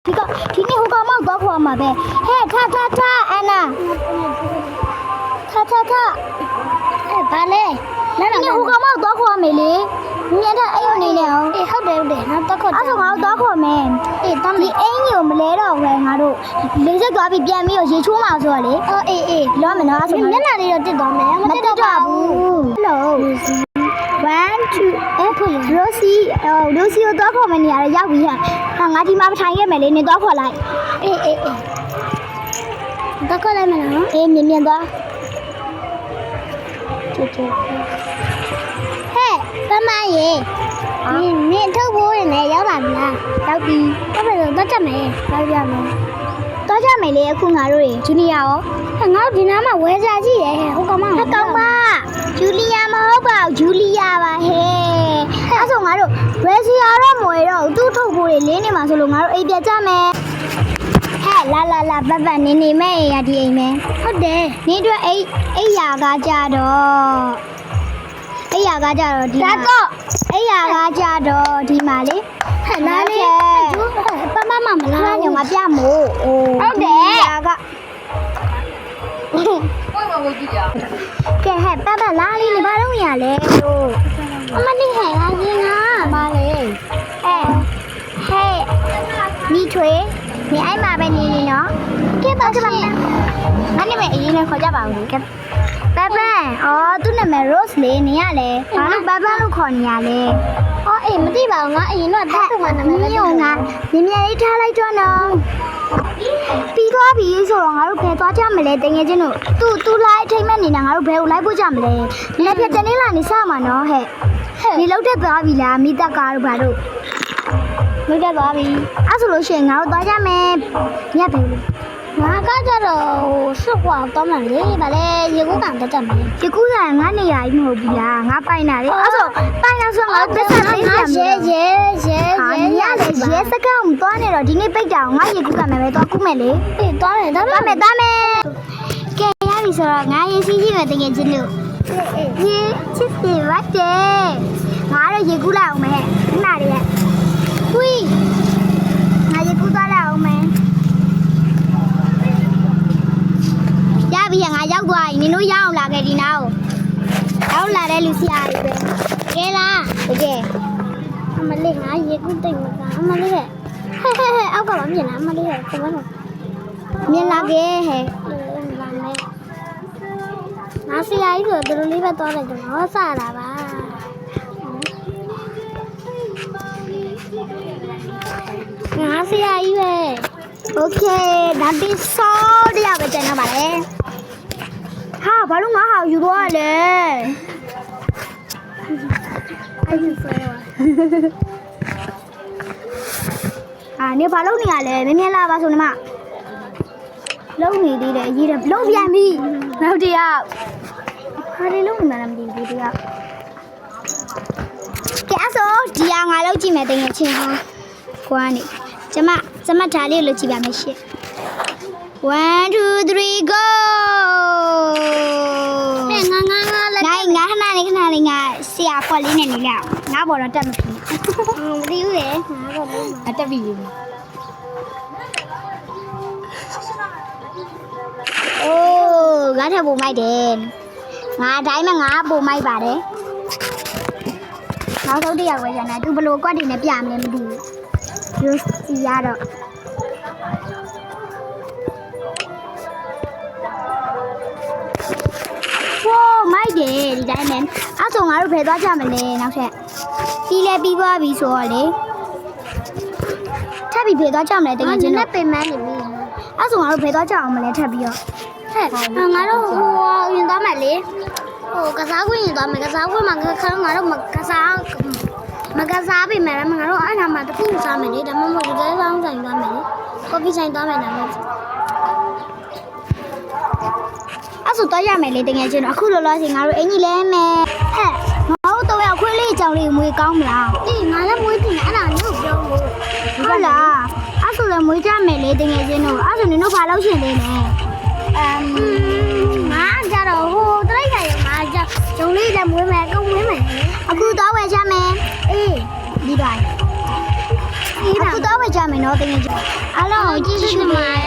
ဒီနေ့ဟိုကောင်မောက်တော့ခေါ်မှာပဲဟဲ့ထအန်နာထဘာလဲဒီနေ့ဟိုကောင်မောက်တော့ခေါ်မယ်လေမြင်တဲ့အိမ်နေနေအောင်အေးဟုတ်တယ်နော်တော့ခေါ်အဲ့ဆိုငါတို့တော့ခေါ်မယ်အေးတမ်းဒီအိမ်ကိုမလဲတော့ဘူးငါတို့လေးဆက်သွားပြီးပြန်ပြီးရေချိုးမှာဆိုတော့လေအော်အေးလောမယ်နော်အဲ့ဆိုမျက်နှာလေးတော့တစ်သွားမယ်မတက်တော့ဘူးလို့1 2အခုရိုစီကိုတော့ခေါ်မယ်နေရာရောက်ပြီဟာငါဒီမှာထိုင်ခဲ့မယ်လေနေတော့ခေါ်လိုက်အေးတော့ခေါ်လိုက်မယ်နော်အေးမြင်သွားချစ်ဟဲ့ပမရေနင်ထုတ်ဖို့ရနေရောက်လာပြီလားရောက်ပြီဘာဖြစ်လို့တော့ကြမယ်ရောက်ရမယ်တော့ကြမယ်လေအခုငါတို့ရေဂျူနီယာရောငါတို့ဒီနားမှာဝဲစားကြည့်ရဲဟိုကောင်မကောင်ပါဂျူလီယာမဟုတ်ပါဘူးဂျူလီယာပါဟဲ့အဲ့ဆိုငါတို့ဝဲစီယာတော့မဝဲတော့သူ့ထုတ်ဖို့တွေလင်းနေမှာဆိုလို့ငါတို့အိမ်ပြကြမယ်ဟဲ့လာပတ်နေမဲ့ရဒီအိမ်မဲဟုတ်တယ်နင်တို့အိမ်ရာကကြတော့ဒီဒါတော့အိယာကကြတော့ဒီမှာလေဟဲ့နားလေပမမမလားညငါပြမို့ဟုတ်တယ်ရာကကဲဟဲ့ပလာလေးနေဘာလို့ရလဲတို့အမလေးဟဲ့လာရင်မလေးဟဲ့မိထွေနေအိမ်မှာပဲနေနေနော်ကဲပါငါနေမဲ့အရင်နဲ့ခေါ်ကြပါဦးကဲအော်သူ့နာမည် Rose လေးနေရလဲဘာလို့ပပလို့ခေါ်နေရလဲအော်အေးမသိပါဘူးငါအရင်တော့တက်ထုတ်မှနာမည်ပဲပြောငါမြင်လေးထားလိုက်တော့နော်ပြီးသွားပြီဆိုတော့ငါတို့ဘယ်သွားကြမလဲတကယ်ချင်းတို့သူလိုက်ထိမ့်မဲ့နေတာငါတို့ဘယ်ကိုလိုက်ဖို့ကြမလဲလက်ပြတနေ့လာနေစမှာနော်ဟဲ့ဒီလောက်တက်သွားပြီလားမိသက်ကားတို့ဘာတို့လောက်တက်သွားပြီအဲ့ဆိုလို့ရှိရင်ငါတို့သွားကြမယ်ညက်ပဲလို့ငါကကြတော့ရှစ်ခွာတော့မှလေဗာလေရေကူးကန်တက်မယ်ရေကူးကန်ငါနေရာကြီးမဟုတ်ဘူးလားငါပိုင်တာလေအဲ့ဆိုပိုင်တာဆိုငါတက်ဆက်လေးပြန်မယ်ရဲစကောင်းသွားနေတော့ဒီနေ့ပိတ်တာငါရေကူးကန်မယ်ပဲသွားကူးမယ်လေအေးသွားမယ်ကဲရပြီဆိုတော့ငါရေစီးကြီးပဲတကယ်ချင်းတို့ရေချစ်စီဝတ်တယ်ငါတော့ရေကူးလိုက်အောင်မယ်ခဏလေးရဲ့ကွီးငါရေကူးသွားလိုက်အောင်မယ်ရပြီငါရောက်သွားပြီနင်တို့ရအောင်လာခဲ့ဒီနားကိုရောက်လာတဲ့လူစီအားကြီးပဲကဲလားတကယ်အမလေးငါရေကူးတိတ်မကအမလေးဟဲ့အောက်ကမမြင်လားအမလေးဟဲ့ကမလို့မြင်လာခဲ့ဟဲ့လာမယ်ငါစီအားကြီးဆိုတို့လေးပဲသွားလိုက်တော့ဟောစားတာပါငါစီအားကြီးပဲโอเคဒါပြီးစောတရားပဲကျန်တော့ပါလေဟာဘာလို့ငါဟာယူသွားရလဲအဲ့ဒီစောနေဘာလို့နေရလဲမင်းလာပါဆိုနေမလုံနေသေးတယ်အရေးတယ်လုံပြန်ပြီနောက်တစ်ယောက်ဟာလေလုံနေမှလားမသိဘူးတစ်ယောက်ကဲအဲ့ဆိုဒီဟာငါလောက်ကြည့်မယ်တကယ်ချင်းဟာကွာနေကျမဓာလေးလို့ကြည့်ပါမယ်ရှင့်1 2 3 go ဟဲ့ငါလည်းငါခဏလေးငါဆရာပွက်လေးနဲ့နေလောက်ငါဘောတော့တက်မဖြစ်ဘူးမသိဘူးလေငါဘောတော့တက်ပြီအိုးငါထပ်ပုံမိုက်တယ်ငါတိုင်းမှာငါပုံမိုက်ပါတယ်နောက်ဆုံးတစ်ယောက်ပဲကျန်တယ်သူဘလို့ကွက်တွေနဲ့ပြမယ်မသိဘူးရိုးစီရတော့မိုက်တယ်ဒီတိုင်းပဲအဲ့ဆိုငါတို့ဘယ်သွားကြမလဲနောက်ထပ်ပြီးသွားပြီဆိုတော့လေထပ်ပြီးဘယ်သွားကြမလဲတကယ်ချင်းတော့ပြင်မနေပြီအဲ့ဆိုငါတို့ဘယ်သွားကြအောင်မလဲထပ်ပြီးတော့ဟဲ့ငါတို့ရင်သွားမယ်လေကစားခွင့်ရင်သွားမယ်ကစားခွင့်မှာခါငါတို့မကစားပြီမယ်ငါတို့အဲ့ဒါမှတခုစားမယ်လေဒါမှမဟုတ်ဒီတိုင်းဆောင်ဆိုင်သွားမယ်လေကော်ဖီဆိုင်သွားမယ်နားမယ်အဲ့ဆိုတော့ရမယ်လေတကယ်ချင်းတော့အခုလောလောဆယ်ငါတို့အင်ကြီးလဲမယ်ဟဲ့ငါတို့တော့ရခွေးလေးကြောင်လေးမွေးကောင်းမလားအေးငါလည်းမွေးတင်အဲ့ဒါမျိုးပြောလို့ဟုတ်လားအဲ့ဆိုလည်းမွေးကြမယ်လေတကယ်ချင်းတို့အဲ့ဆိုနင်တို့ဘာလို့ရှင်သေးလဲငါကြတော့ဟိုတလိုက်ခိုင်ငါကြဂျုံလေးလည်းမွေးမယ်ကုန်းမွေးမယ်အခုတော့ဝယ်ကြမယ်အေးဒီတိုင်း အခုတော့ဝယ်ကြမယ်နော်တကယ်ကြီးအားလုံးကိုကြည့်ရှုပါ